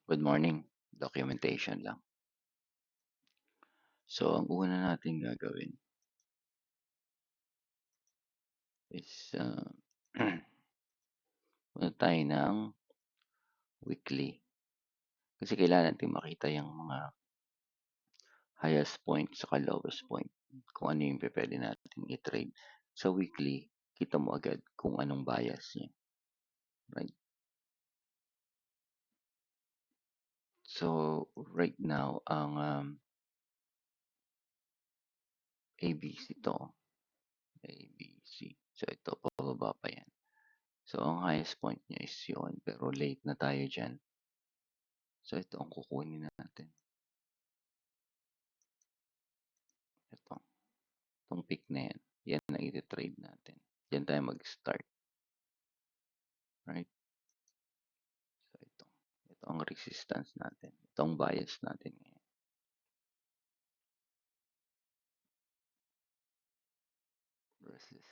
Good morning. Documentation lang. So, ang una natin gagawin is punta tayo ng weekly. Kasi kailangan natin makita yung mga highest point saka lowest point. Kung ano yung pwede natin i-trade. Sa weekly, kita mo agad kung anong bias niya. Right? So, right now, ang ABC to. ABC. So, ito, pababa pa yan. So, ang highest point niya is yun. Pero late na tayo dyan. So, ito ang kukunin natin. Ito. Itong pick na yan. Yan ang i-trade natin. Yan tayo mag-start. Right? So, ito. Ito ang resistance natin. Ito ang bias natin ngayon. Resistance.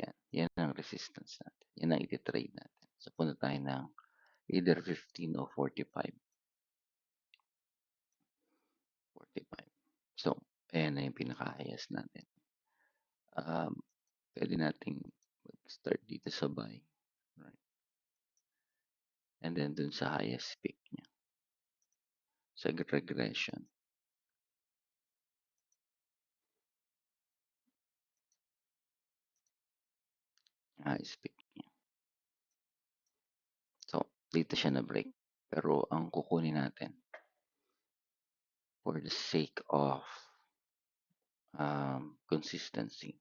Yan. Yan ang resistance natin. Yan ang i-trade natin. So, punta tayo ng either 15 o 45. 45. So, ayan na yung pinaka-highest natin. Pwede nating mag-start dito sa buy. Right? And then dun sa highest peak niya. Sa regression. Highest peak niya. So, dito siya na-break. Pero ang kukunin natin for the sake of consistency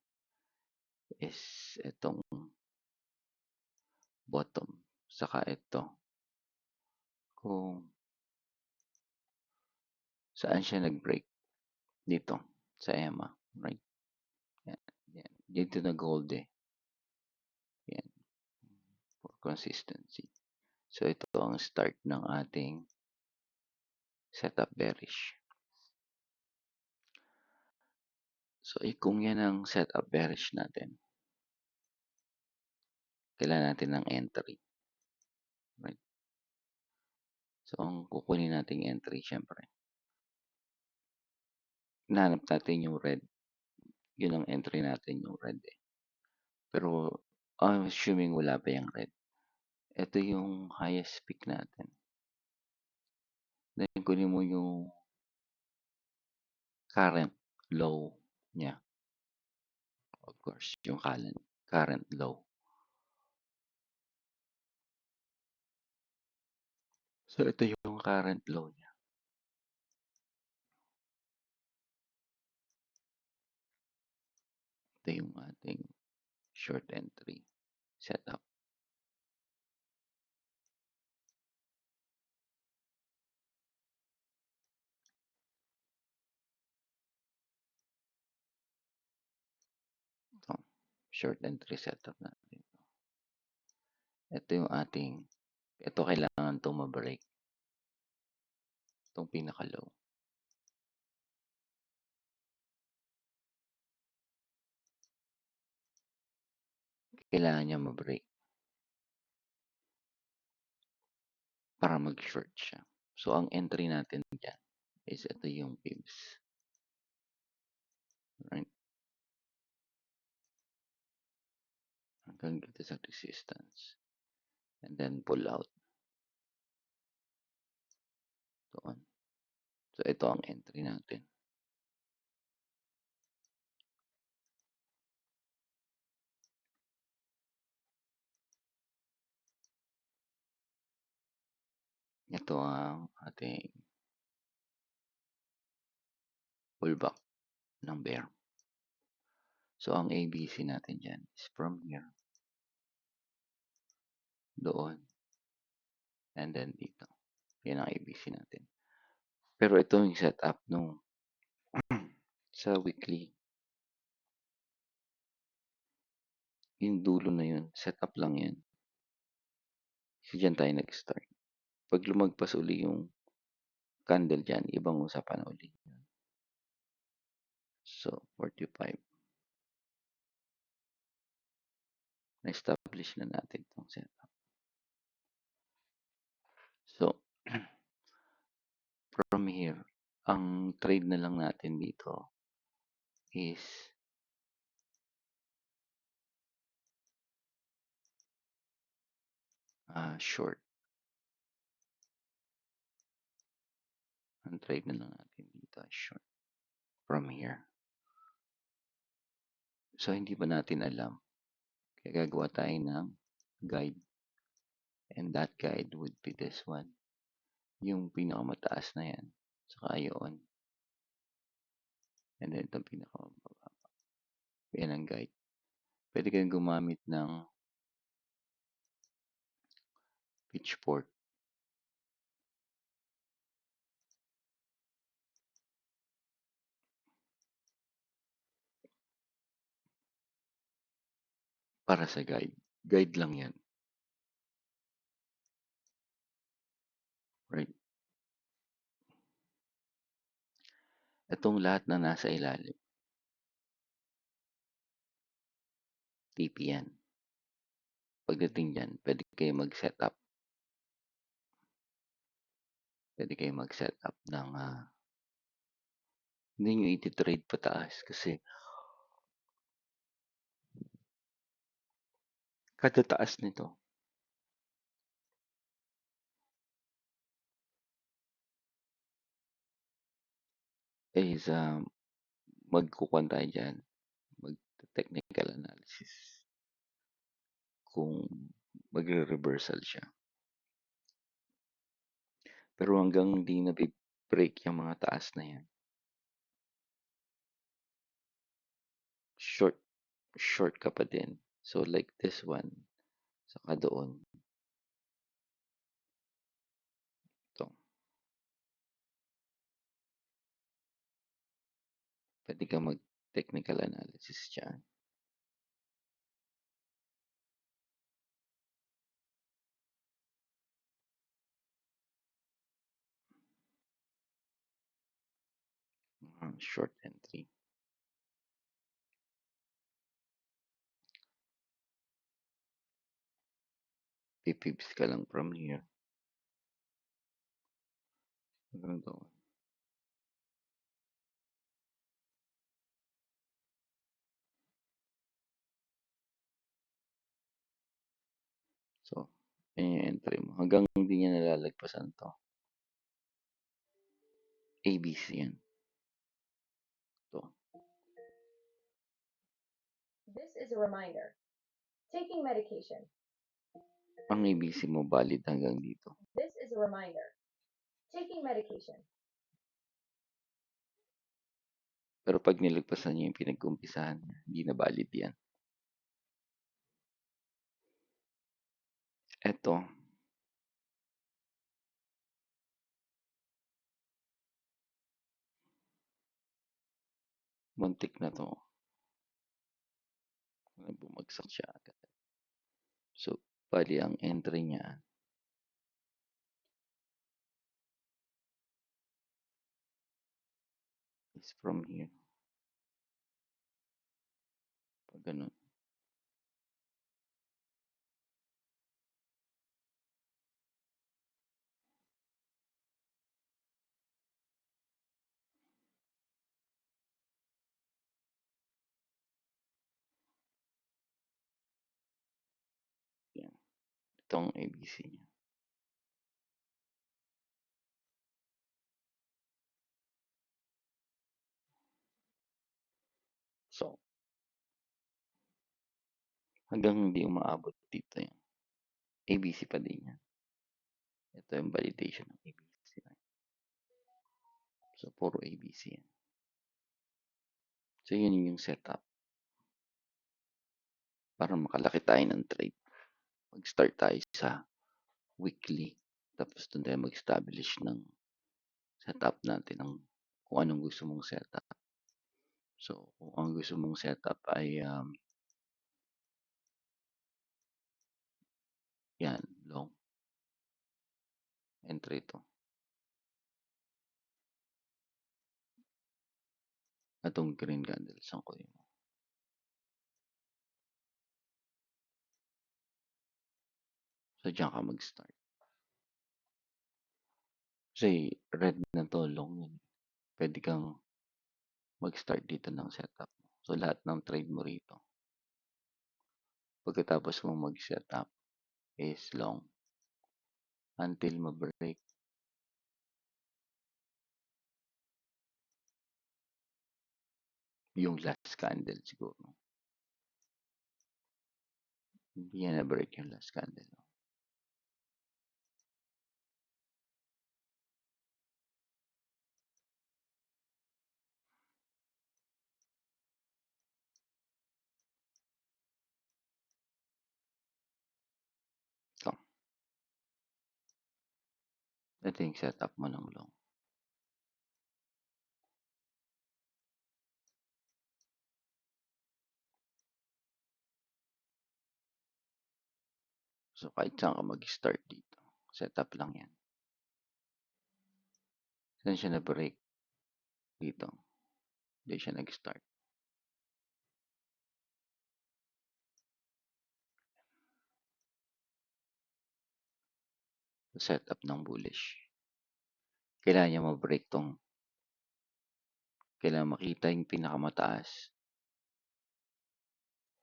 is itong bottom. Saka ito. Kung saan siya nag-break. Dito. Sa EMA. Right? Yan. Yan. Dito na gold eh. Yan. For consistency. So, ito ang start ng ating setup bearish. So, kung yan ang setup bearish natin, kailangan natin ng entry. Right? So, ang kukunin nating entry, syempre, nahanap natin yung red. Yun ang entry natin, yung red eh. Pero, I'm assuming wala pa yung red. Ito yung highest peak natin. Then, kunin mo yung current low niya. Of course, yung current low. So, ito yung current low niya. Ito yung ating short entry setup. Ito, short entry setup natin. Ito yung ating, ito kailangan itong ma-break. Itong pinaka-low. Kailangan niya ma-break. Para mag-short siya. So, ang entry natin dyan is ito yung pips. Right? Hanggang dito sa resistance. And then pull out. Doon. So, ito ang entry natin. Ito ang ating pullback ng bear. So, ang ABC natin dyan is from here. Doon. And then dito. Yan ang ABC natin. Pero ito yung setup nung sa weekly. Yung dulo na yun, setup lang yan. So, dyan tayo nag-start. Pag lumagpas uli yung candle dyan, ibang usapan na uli. So, 45. Na-establish na natin itong setup. So, from here, ang trade na lang natin dito is short. Ang trade na lang natin dito is short from here. So, hindi pa natin alam. Kaya gagawa tayo ng guide. And that guide would be this one. Yung pinakamataas na yan. Saka yun. And then itong pinakamababa. Yan ang guide. Pwede kayong gumamit ng pitchfork. Para sa guide. Guide lang yan. Right? Itong lahat na nasa ilalim. TP yan. Pagdating dyan, pwede kayo mag-setup. Pwede kayo mag-setup ng hindi nyo iti-trade pataas kasi kada taas nito is magkukuhan tayo dyan. Mag-technical analysis. Kung magre-reversal siya. Pero hanggang hindi na-break yung mga taas na yan. Short ka pa din. So like this one, saka doon. Ito. Pwede ka mag-technical analysis dyan. Short entry. Pipips ka lang from here. Hanggang doon. So, yan yung entry mo. Hanggang hindi niya nalalagpasan to. ABC yan. To. This is a reminder. Taking medication. Ang ABC mo valid hanggang dito. This is a reminder. Taking medication. Pero pag nilagpasan niya yung pinag-umpisahan niya, hindi na valid yan. Eto. Muntik na to. Bumagsak siya agad. So, bali ang entry niya is from here. Pag ganun. Yan. Itong ABC niya. So, hanggang hindi umaabot dito yan. ABC pa din yan. Ito yung validation ng ABC. So, puro ABC yan. So, yun yung setup. Para makalaki tayo ng trade. Mag-start tayo sa weekly. Tapos doon tayo mag-establish ng setup natin ng kung anong gusto mong setup. So, kung ang gusto mong setup ay yan, long entry to. Atong green candle, saan ko yun? So, dyan ka mag-start. Kasi red na 'to, long yun. Puwede kang mag-start dito ng setup. So, lahat ng trade mo rito, pagkatapos mong mag-setup is long until ma-break yung last candle siguro. Hindi niya na-break yung last candle. So, ito yung setup mo ng long. So, kahit saan ka mag-start dito, setup lang yan. Saan siya na-break? Dito. Hindi siya nag-start. Setup ng bullish. Kailangan niya ma-break tong, kailangan makita yung pinakamataas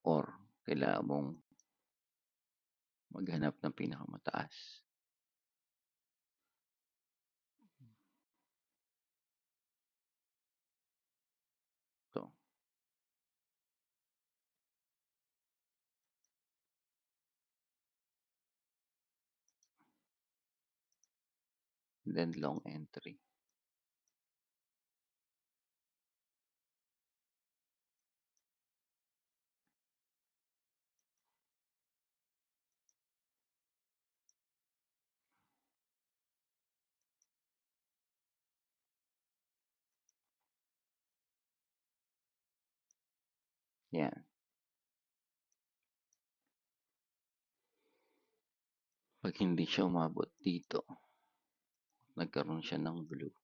or kailangan mong maghanap ng pinakamataas. So, then long entry. Yan. Pag hindi siya umabot dito, nagkaroon siya ng blue.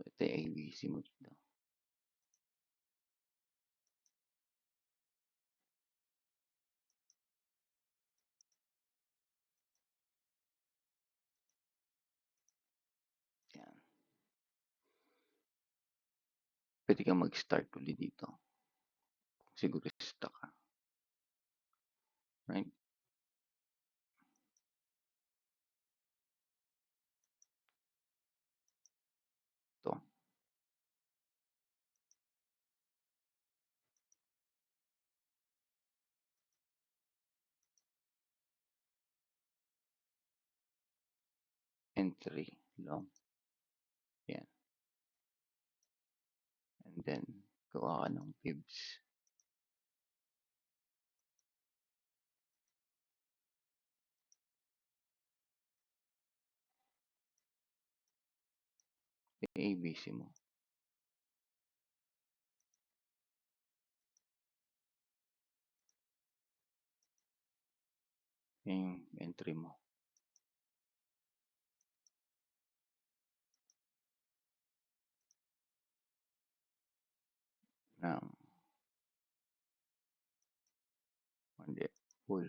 Ito yung ABC mo dito. Yan. Pwede kang mag-start ulit dito. Siguro stuck ka. Right? Ito. Entry. Long. Yan. And then, gawa ka ng fibs. Yung ABC mo. Yung entry mo. Ng hindi. Full.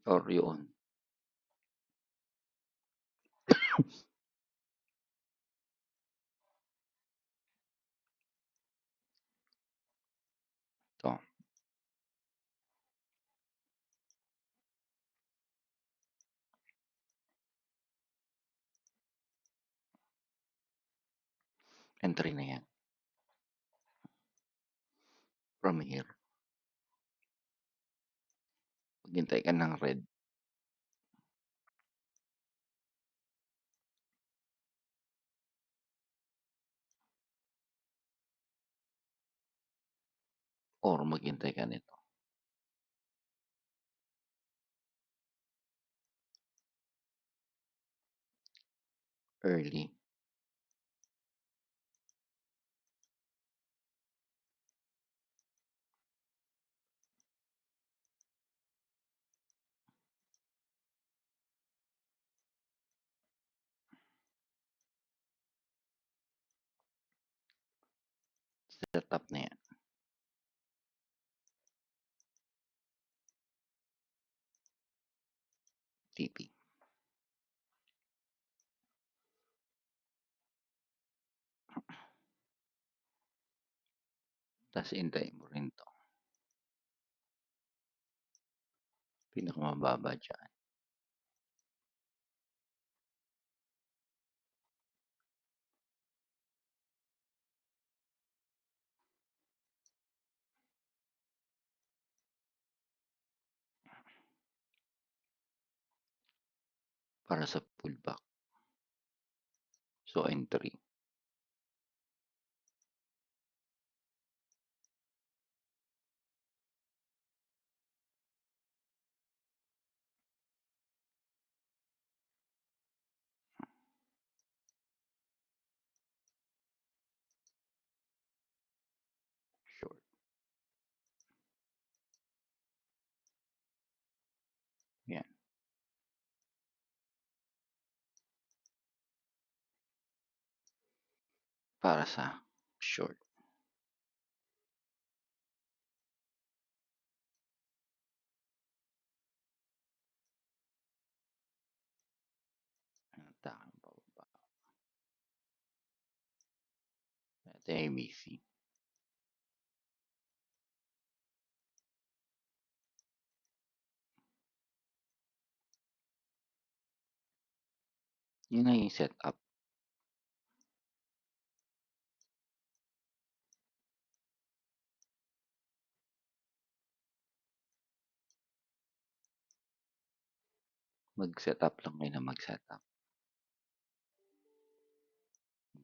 Or yun. Ito. Entry na yan. From here. Maghintay ka ng red. Or maghintay ka nito. Early. setup na yan. TP. Tapos hintayin mo rin to. Pinakamababa dyan. Para sa pullback. So, entry. Short. Yan. Para sa short. Takang pababa. Ito yung ABC. Yun na yung setup. Mag-setup lang kayo na mag-setup.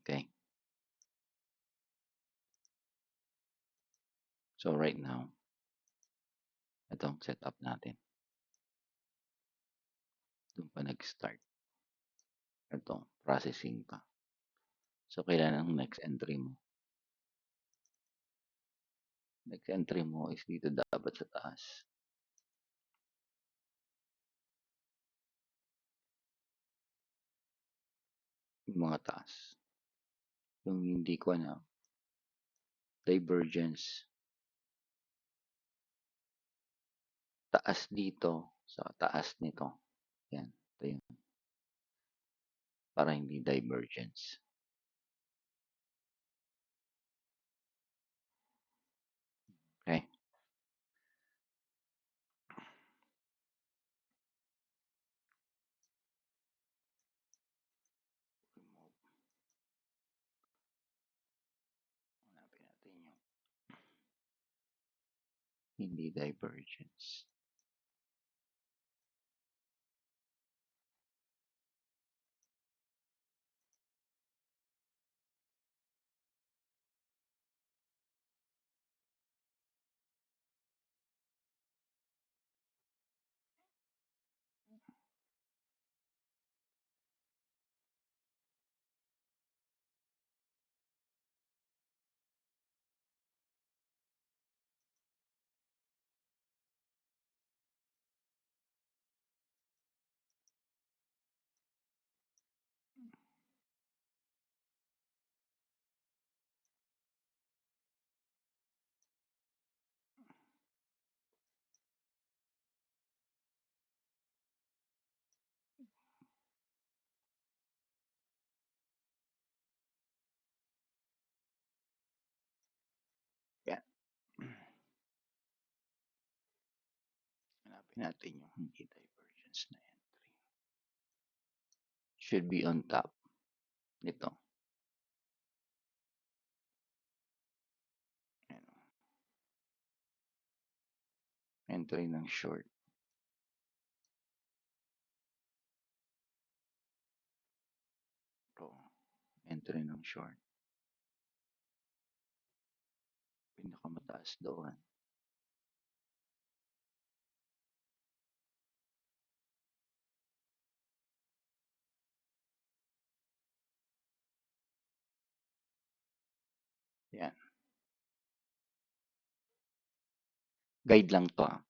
Okay. So, right now, itong setup natin. Doon pa nag-start. Ito, processing pa. So, kailangan ang next entry mo. Next entry mo is dito dapat sa taas. Yung mga taas. Yung hindi ko na divergence. Taas dito sa taas nito. Yan. Ito yun. Para hindi divergence. Okay. Hanapin natin yung hindi divergence. Yan. Hanapin natin yung hindi divergence na entry. Should be on top nito. Yan. Entry ng short. Ito. Entry ng short. Pinakamataas doon. Yan. Guide lang to.